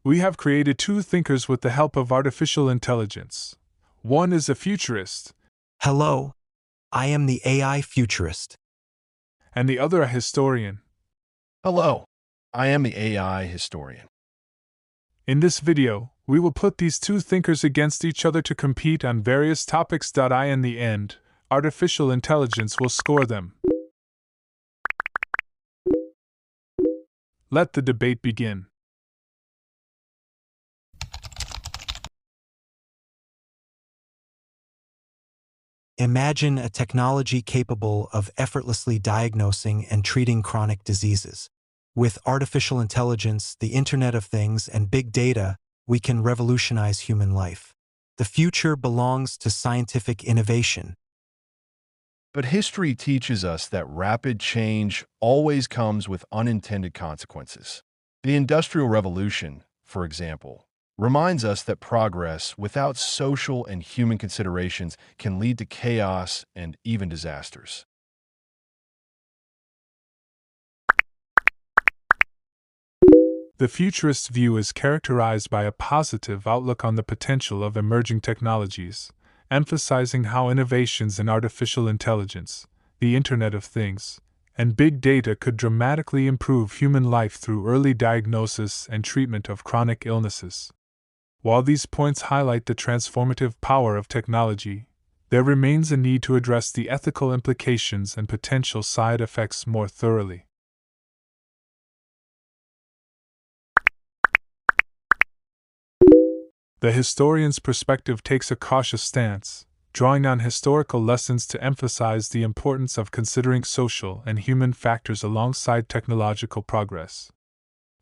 We have created two thinkers with the help of artificial intelligence. One is a futurist, Hello, I am the AI futurist. and the other a historian. Hello, I am the AI historian. In this video, we will put these two thinkers against each other to compete on various topics. In the end, artificial intelligence will score them. Let the debate begin. Imagine a technology capable of effortlessly diagnosing and treating chronic diseases. With artificial intelligence, the Internet of Things, and big data, we can revolutionize human life. The future belongs to scientific innovation. But history teaches us that rapid change always comes with unintended consequences. The Industrial Revolution, for example, reminds us that progress without social and human considerations can lead to chaos and even disasters. The futurist view is characterized by a positive outlook on the potential of emerging technologies, emphasizing how innovations in artificial intelligence, the Internet of Things, and big data could dramatically improve human life through early diagnosis and treatment of chronic illnesses. While these points highlight the transformative power of technology, there remains a need to address the ethical implications and potential side effects more thoroughly. The historian's perspective takes a cautious stance, drawing on historical lessons to emphasize the importance of considering social and human factors alongside technological progress.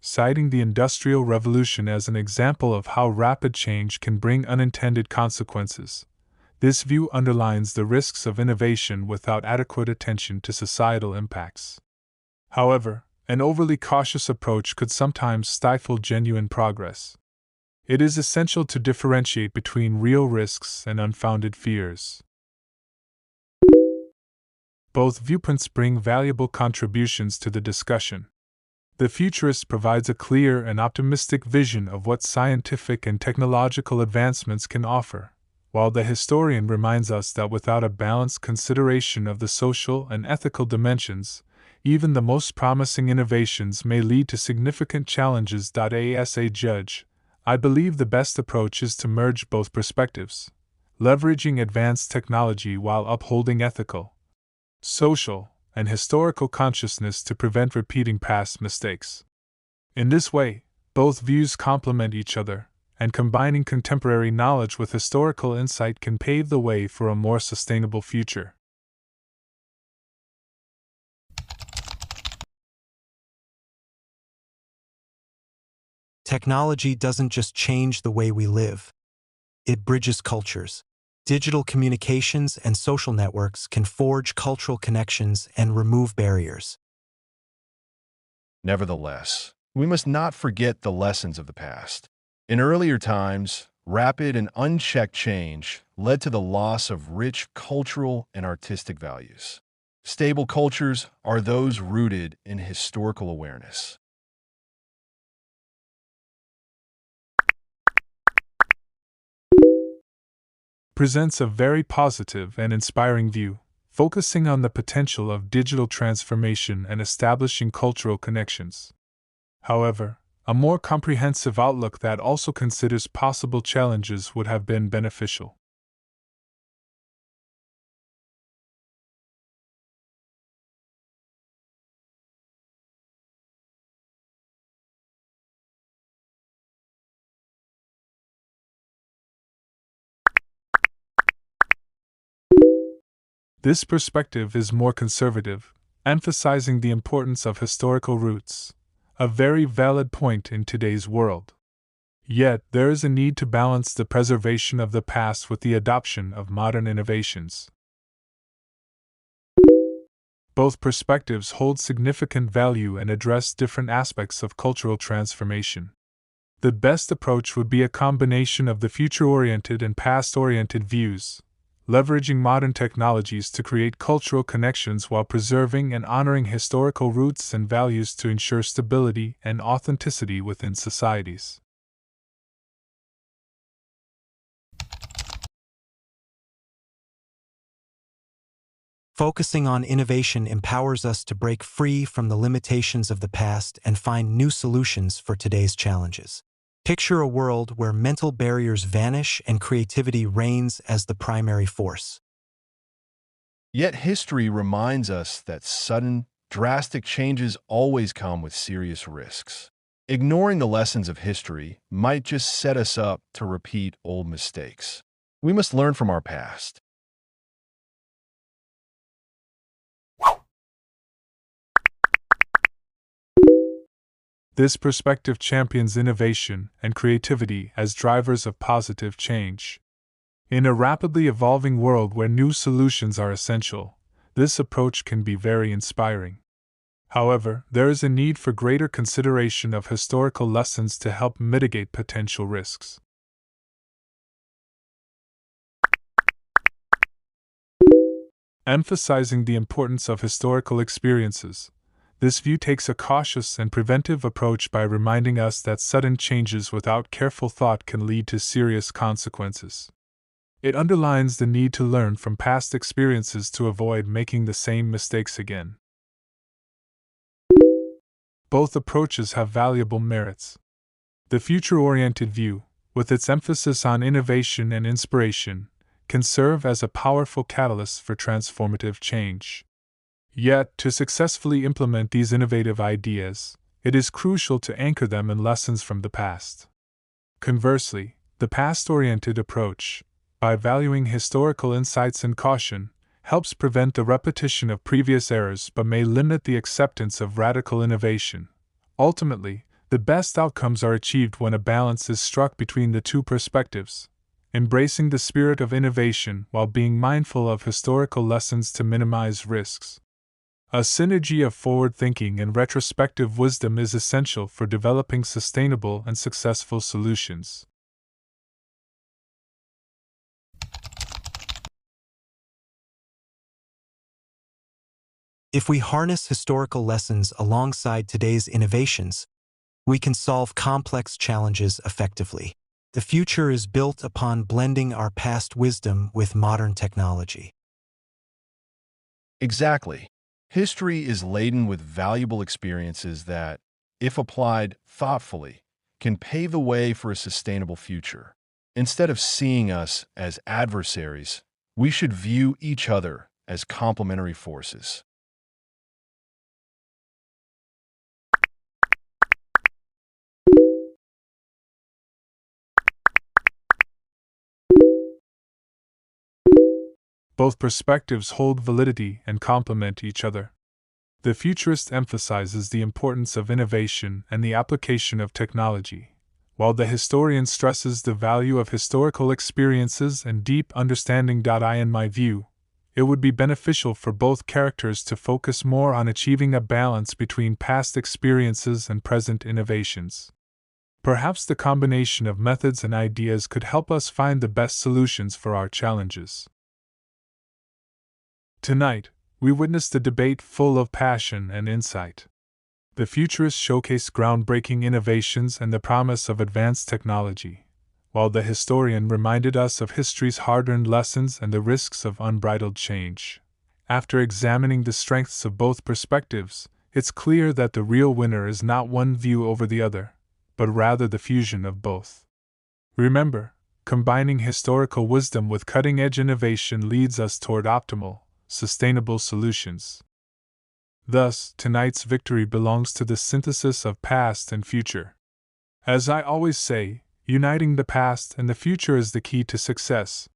Citing the Industrial Revolution as an example of how rapid change can bring unintended consequences, this view underlines the risks of innovation without adequate attention to societal impacts. However, an overly cautious approach could sometimes stifle genuine progress. It is essential to differentiate between real risks and unfounded fears. Both viewpoints bring valuable contributions to the discussion. The futurist provides a clear and optimistic vision of what scientific and technological advancements can offer, while the historian reminds us that without a balanced consideration of the social and ethical dimensions, even the most promising innovations may lead to significant challenges. As a judge, I believe the best approach is to merge both perspectives, leveraging advanced technology while upholding ethical, social, and historical consciousness to prevent repeating past mistakes. In this way, both views complement each other, and combining contemporary knowledge with historical insight can pave the way for a more sustainable future. Technology doesn't just change the way we live. It bridges cultures. Digital communications and social networks can forge cultural connections and remove barriers. Nevertheless, we must not forget the lessons of the past. In earlier times, rapid and unchecked change led to the loss of rich cultural and artistic values. Stable cultures are those rooted in historical awareness. Presents a very positive and inspiring view, focusing on the potential of digital transformation and establishing cultural connections. However, a more comprehensive outlook that also considers possible challenges would have been beneficial. This perspective is more conservative, emphasizing the importance of historical roots, a very valid point in today's world. Yet, there is a need to balance the preservation of the past with the adoption of modern innovations. Both perspectives hold significant value and address different aspects of cultural transformation. The best approach would be a combination of the future-oriented and past-oriented views, leveraging modern technologies to create cultural connections while preserving and honoring historical roots and values to ensure stability and authenticity within societies. Focusing on innovation empowers us to break free from the limitations of the past and find new solutions for today's challenges. Picture a world where mental barriers vanish and creativity reigns as the primary force. Yet history reminds us that sudden, drastic changes always come with serious risks. Ignoring the lessons of history might just set us up to repeat old mistakes. We must learn from our past. This perspective champions innovation and creativity as drivers of positive change. In a rapidly evolving world where new solutions are essential, this approach can be very inspiring. However, there is a need for greater consideration of historical lessons to help mitigate potential risks. Emphasizing the importance of historical experiences, this view takes a cautious and preventive approach by reminding us that sudden changes without careful thought can lead to serious consequences. It underlines the need to learn from past experiences to avoid making the same mistakes again. Both approaches have valuable merits. The future-oriented view, with its emphasis on innovation and inspiration, can serve as a powerful catalyst for transformative change. Yet, to successfully implement these innovative ideas, it is crucial to anchor them in lessons from the past. Conversely, the past-oriented approach, by valuing historical insights and caution, helps prevent the repetition of previous errors but may limit the acceptance of radical innovation. Ultimately, the best outcomes are achieved when a balance is struck between the two perspectives, embracing the spirit of innovation while being mindful of historical lessons to minimize risks. A synergy of forward-thinking and retrospective wisdom is essential for developing sustainable and successful solutions. If we harness historical lessons alongside today's innovations, we can solve complex challenges effectively. The future is built upon blending our past wisdom with modern technology. Exactly. History is laden with valuable experiences that, if applied thoughtfully, can pave the way for a sustainable future. Instead of seeing us as adversaries, we should view each other as complementary forces. Both perspectives hold validity and complement each other. The futurist emphasizes the importance of innovation and the application of technology, while the historian stresses the value of historical experiences and deep understanding. In my view, it would be beneficial for both characters to focus more on achieving a balance between past experiences and present innovations. Perhaps the combination of methods and ideas could help us find the best solutions for our challenges. Tonight, we witnessed a debate full of passion and insight. The futurists showcased groundbreaking innovations and the promise of advanced technology, while the historian reminded us of history's hard-earned lessons and the risks of unbridled change. After examining the strengths of both perspectives, it's clear that the real winner is not one view over the other, but rather the fusion of both. Remember, combining historical wisdom with cutting-edge innovation leads us toward optimal, sustainable solutions. Thus, tonight's victory belongs to the synthesis of past and future. As I always say, uniting the past and the future is the key to success.